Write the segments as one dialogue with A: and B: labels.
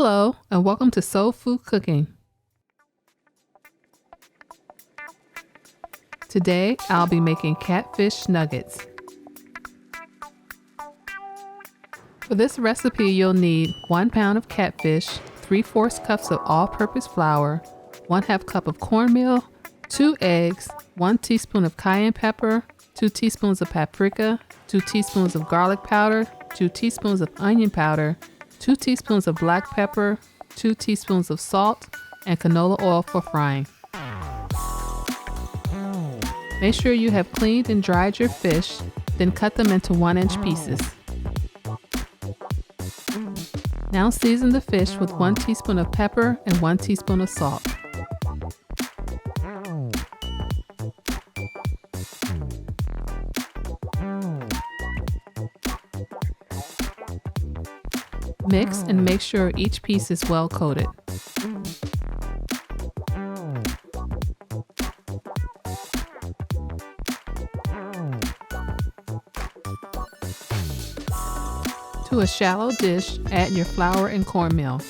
A: Hello, and welcome to Soul Food Cooking. Today, I'll be making catfish nuggets. For this recipe, you'll need 1 pound of catfish, 3/4 cups of all-purpose flour, 1/2 cup of cornmeal, 2 eggs, 1 teaspoon of cayenne pepper, 2 teaspoons of paprika, 2 teaspoons of garlic powder, 2 teaspoons of onion powder, 2 teaspoons of black pepper, 2 teaspoons of salt, and canola oil for frying. Make sure you have cleaned and dried your fish, then cut them into 1-inch pieces. Now season the fish with 1 teaspoon of pepper and 1 teaspoon of salt. Mix and make sure each piece is well coated. To a shallow dish, add your flour and cornmeal.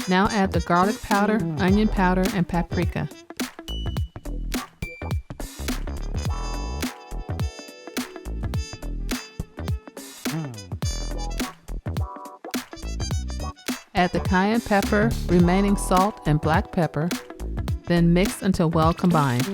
A: Now add the garlic powder, onion powder, and paprika. Add the cayenne pepper, remaining salt, and black pepper, then mix until well combined.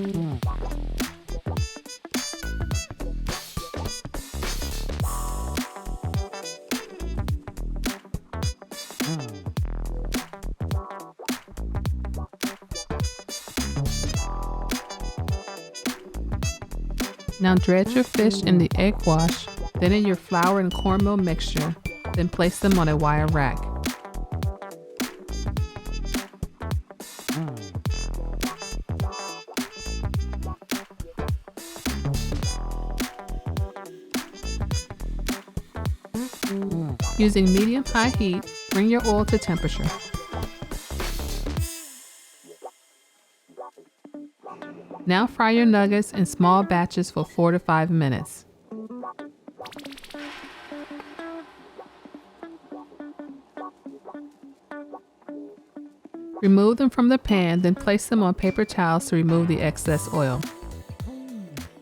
A: Now dredge your fish in the egg wash, then in your flour and cornmeal mixture, then place them on a wire rack. Using medium-high heat, bring your oil to temperature. Now fry your nuggets in small batches for 4 to 5 minutes. Remove them from the pan, then place them on paper towels to remove the excess oil.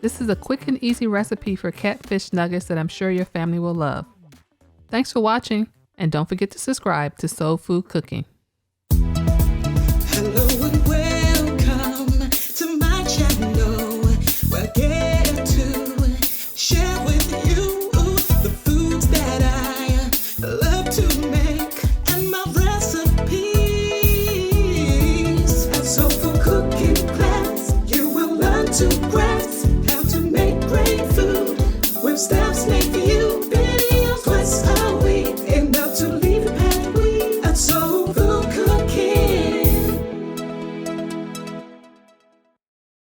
A: This is a quick and easy recipe for catfish nuggets that I'm sure your family will love. Thanks for watching, and don't forget to subscribe to Soul Food Cooking.
B: Hello and welcome to my channel, where I get to share with you the foods that I love to make and my recipes. A soul food cooking class, you will learn to grasp how to make great food with steps.